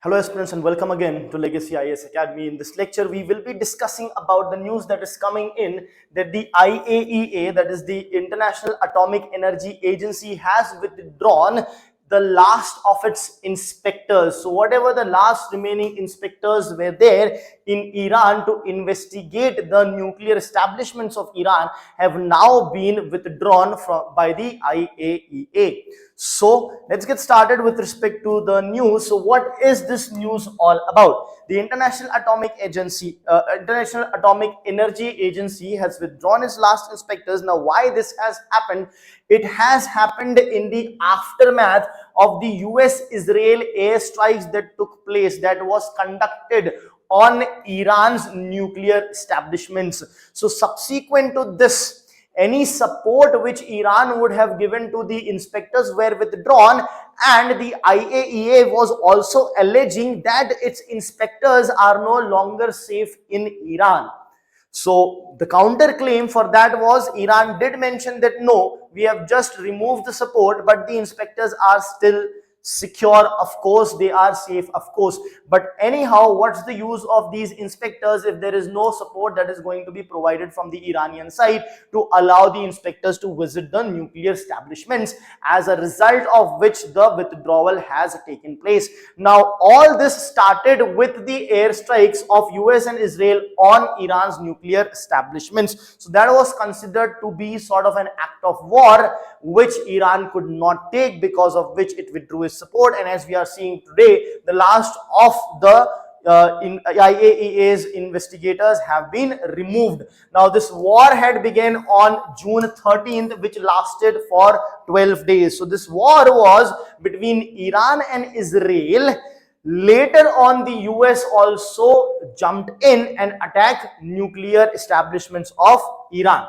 Hello aspirants and welcome again to Legacy IAS Academy. In this lecture, we will be discussing about the news that is coming in that the IAEA, that is the International Atomic Energy Agency, has withdrawn the last of its inspectors. So whatever the last remaining inspectors were there in Iran to investigate the nuclear establishments of Iran have now been withdrawn by the IAEA. So let's get started with respect to the news. So what is this news all about? The International Atomic Energy Agency has withdrawn its last inspectors. Now, why this has happened? It has happened in the aftermath of the US-Israel airstrikes that took place, that was conducted on Iran's nuclear establishments. So subsequent to this, any support which Iran would have given to the inspectors were withdrawn, and the IAEA was also alleging that its inspectors are no longer safe in Iran. So the counterclaim for that was Iran did mention that no, we have just removed the support, but the inspectors are still secure. Of course, they are safe, of course. But anyhow, what's the use of these inspectors if there is no support that is going to be provided from the Iranian side to allow the inspectors to visit the nuclear establishments, as a result of which the withdrawal has taken place. Now, all this started with the airstrikes of US and Israel on Iran's nuclear establishments. So that was considered to be sort of an act of war which Iran could not take, because of which it withdrew its support. And as we are seeing today, the last of the IAEA's investigators have been removed. Now, this war had begun on June 13th, which lasted for 12 days. So this war was between Iran and Israel. Later on, the US also jumped in and attacked nuclear establishments of Iran.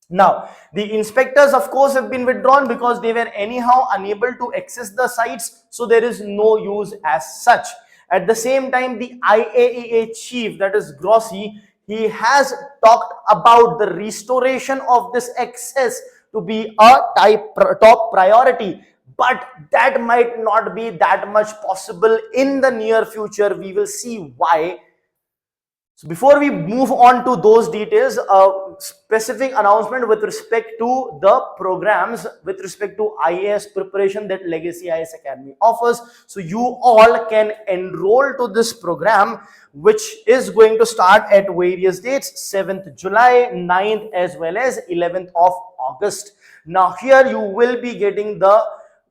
Now, the inspectors, of course, have been withdrawn because they were anyhow unable to access the sites, so there is no use as such. At the same time, the IAEA chief, that is Grossi, he has talked about the restoration of this access to be a top priority. But that might not be that much possible in the near future. We will see why. So before we move on to those details, a specific announcement with respect to the programs, with respect to IAS preparation that Legacy IAS Academy offers. So you all can enroll to this program, which is going to start at various dates, 7th July, 9th, as well as 11th of August. Now here you will be getting the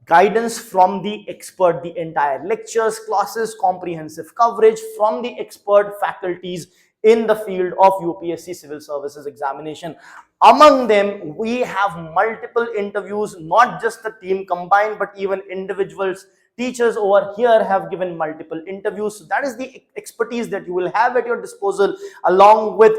guidance from the expert, the entire lectures, classes, comprehensive coverage from the expert faculties in the field of UPSC civil services examination. Among them, we have multiple interviews, not just the team combined, but even individuals. Teachers over here have given multiple interviews. So that is the expertise that you will have at your disposal, along with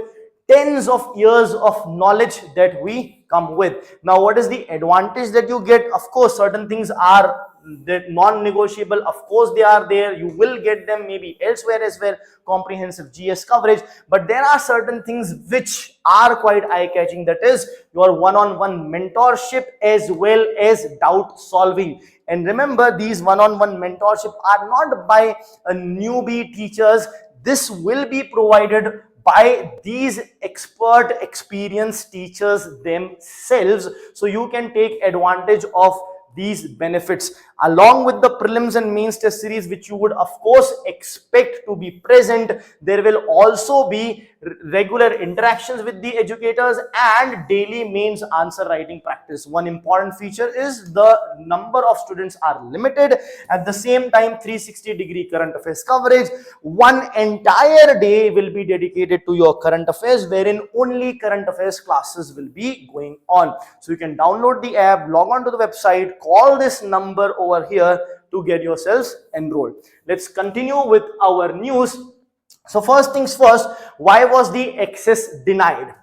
tens of years of knowledge that we come with. Now, what is the advantage that you get? Of course, certain things are non-negotiable. Of course, they are there. You will get them maybe elsewhere as well, comprehensive GS coverage. But there are certain things which are quite eye-catching. That is your one-on-one mentorship as well as doubt solving. And remember, these one-on-one mentorship are not by newbie teachers. This will be provided by these expert, experienced teachers themselves. So you can take advantage of these benefits, along with the prelims and mains test series, which you would of course expect to be present. There will also be regular interactions with the educators and daily mains answer writing practice. One important feature is the number of students are limited. At the same time, 360-degree current affairs coverage. One entire day will be dedicated to your current affairs, wherein only current affairs classes will be going on. So you can download the app, log on to the website, call this number over here to get yourselves enrolled. Let's continue with our news. So first things first, why was the access denied?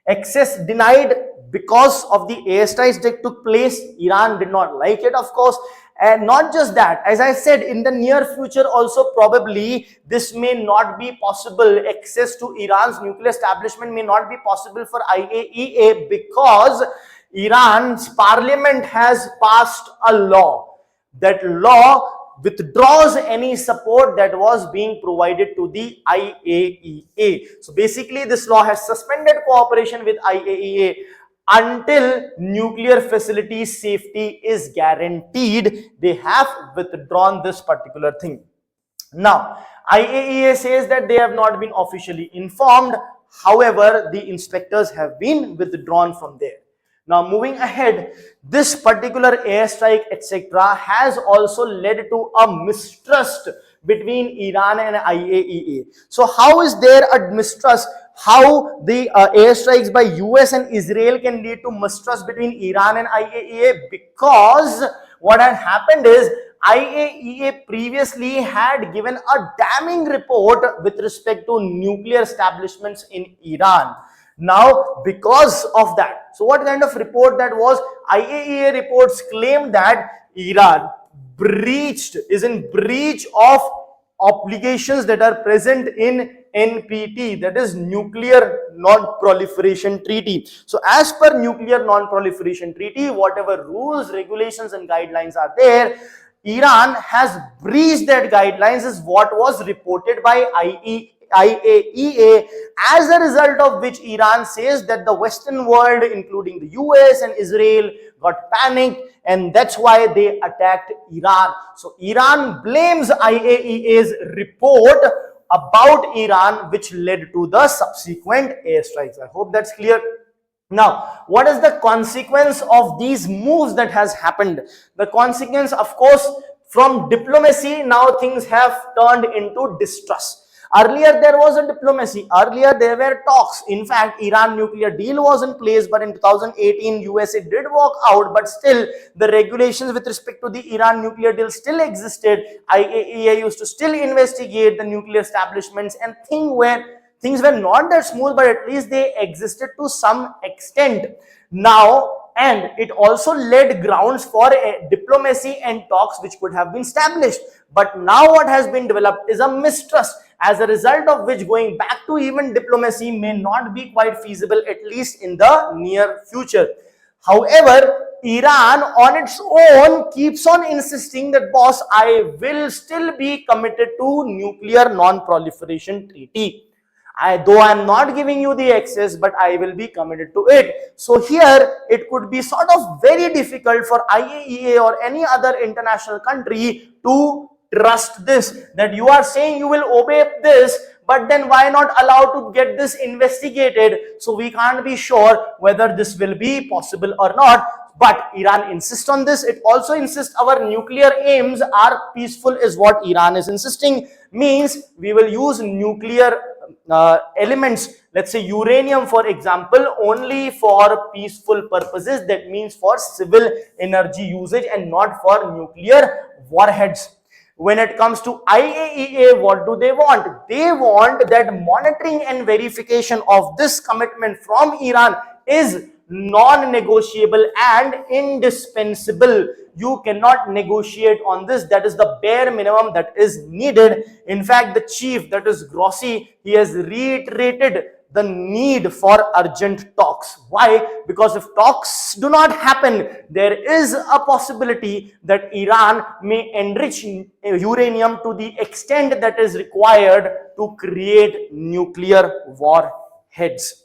Access denied because of the airstrikes that took place. Iran did not like it, of course. And not just that, as I said, in the near future also probably this may not be possible. Access to Iran's nuclear establishment may not be possible for IAEA because Iran's parliament has passed a law. That law withdraws any support that was being provided to the IAEA. So basically this law has suspended cooperation with IAEA until nuclear facility safety is guaranteed. They have withdrawn this particular thing. Now, IAEA says that they have not been officially informed. However, the inspectors have been withdrawn from there. Now, moving ahead, this particular airstrike, etc., has also led to a mistrust between Iran and IAEA. So, how is there a mistrust? How the airstrikes by US and Israel can lead to mistrust between Iran and IAEA? Because what had happened is IAEA previously had given a damning report with respect to nuclear establishments in Iran. Now, because of that, so what kind of report that was? IAEA reports claimed that Iran is in breach of obligations that are present in NPT, that is Nuclear Non-Proliferation Treaty. So as per Nuclear Non-Proliferation Treaty, whatever rules, regulations and guidelines are there, Iran has breached that guidelines is what was reported by IAEA, as a result of which Iran says that the Western world, including the US and Israel, got panicked, and that's why they attacked Iran. So Iran blames IAEA's report about Iran, which led to the subsequent airstrikes. I hope that's clear. Now, what is the consequence of these moves that has happened? The consequence, of course, from diplomacy, now things have turned into distrust. Earlier, there was a diplomacy. Earlier, there were talks. In fact, Iran nuclear deal was in place, but in 2018, USA did walk out, but still, the regulations with respect to the Iran nuclear deal still existed. IAEA used to still investigate the nuclear establishments, and things were not that smooth, but at least they existed to some extent. Now, and it also laid grounds for diplomacy and talks which could have been established. But now what has been developed is a mistrust, as a result of which going back to even diplomacy may not be quite feasible, at least in the near future. However, Iran on its own keeps on insisting that, boss, I will still be committed to Nuclear Non-Proliferation Treaty. Though I am not giving you the access, but I will be committed to it. So here it could be sort of very difficult for IAEA or any other international country to trust this, that you are saying you will obey this, but then why not allow to get this investigated? So we can't be sure whether this will be possible or not. But Iran insists on this. It also insists our nuclear aims are peaceful, is what Iran is insisting. Means we will use nuclear elements, let's say uranium for example, only for peaceful purposes. That means for civil energy usage and not for nuclear warheads. When it comes to IAEA, what do they want? They want that monitoring and verification of this commitment from Iran is non-negotiable and indispensable. You cannot negotiate on this. That is the bare minimum that is needed. In fact, the chief, that is Grossi, he has reiterated the need for urgent talks. Why? Because if talks do not happen, there is a possibility that Iran may enrich uranium to the extent that is required to create nuclear warheads.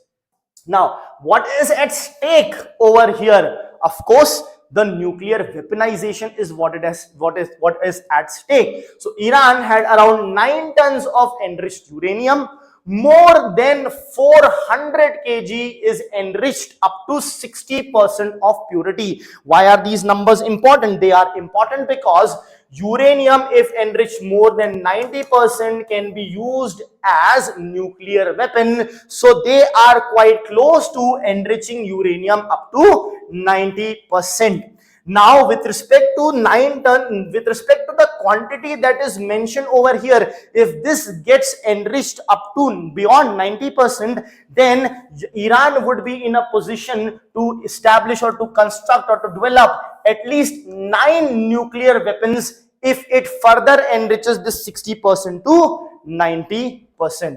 Now, what is at stake over here? Of course, the nuclear weaponization is what is at stake. So Iran had around 9 tons of enriched uranium. More than 400 kg is enriched up to 60% of purity. Why are these numbers important? They are important because uranium, if enriched more than 90%, can be used as nuclear weapon. So they are quite close to enriching uranium up to 90%. Now, with respect to 9 ton, with respect to the quantity that is mentioned over here, if this gets enriched up to beyond 90%, then Iran would be in a position to establish or to construct or to develop at least 9 nuclear weapons if it further enriches this 60% to 90%.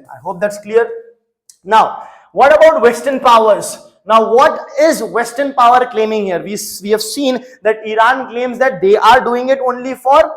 I hope that's clear. Now, what about Western powers? Now, what is Western power claiming here? We have seen that Iran claims that they are doing it only for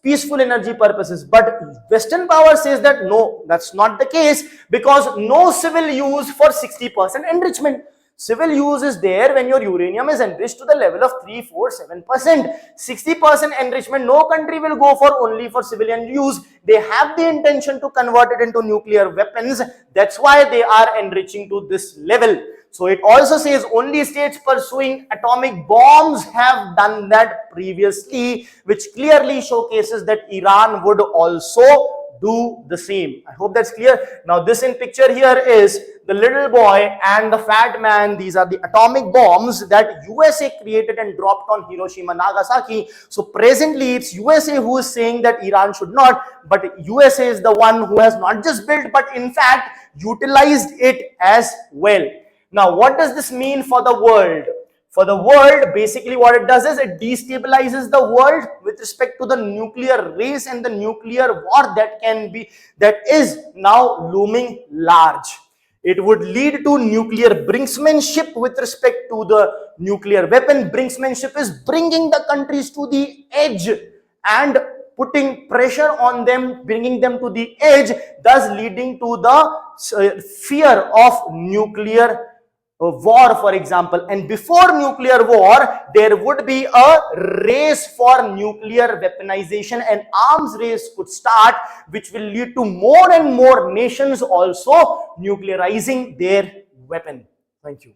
peaceful energy purposes. But Western power says that no, that's not the case, because no civil use for 60% enrichment. Civil use is there when your uranium is enriched to the level of 3, 4, 7%. 60% enrichment, no country will go for only for civilian use. They have the intention to convert it into nuclear weapons. That's why they are enriching to this level. So it also says only states pursuing atomic bombs have done that previously, which clearly showcases that Iran would also do the same. I hope that's clear. Now this in picture here is the little boy and the fat man. These are the atomic bombs that USA created and dropped on Hiroshima, Nagasaki. So presently it's USA who is saying that Iran should not, but USA is the one who has not just built but in fact utilized it as well. Now what does this mean for the world? For the world, basically what it does is it destabilizes the world with respect to the nuclear race and the nuclear war that is now looming large. It would lead to nuclear brinksmanship with respect to the nuclear weapon. Brinksmanship is bringing the countries to the edge and putting pressure on them, bringing them to the edge, thus leading to the fear of nuclear war, for example. And before nuclear war, there would be a race for nuclear weaponization, and arms race could start, which will lead to more and more nations also nuclearizing their weapon. Thank you.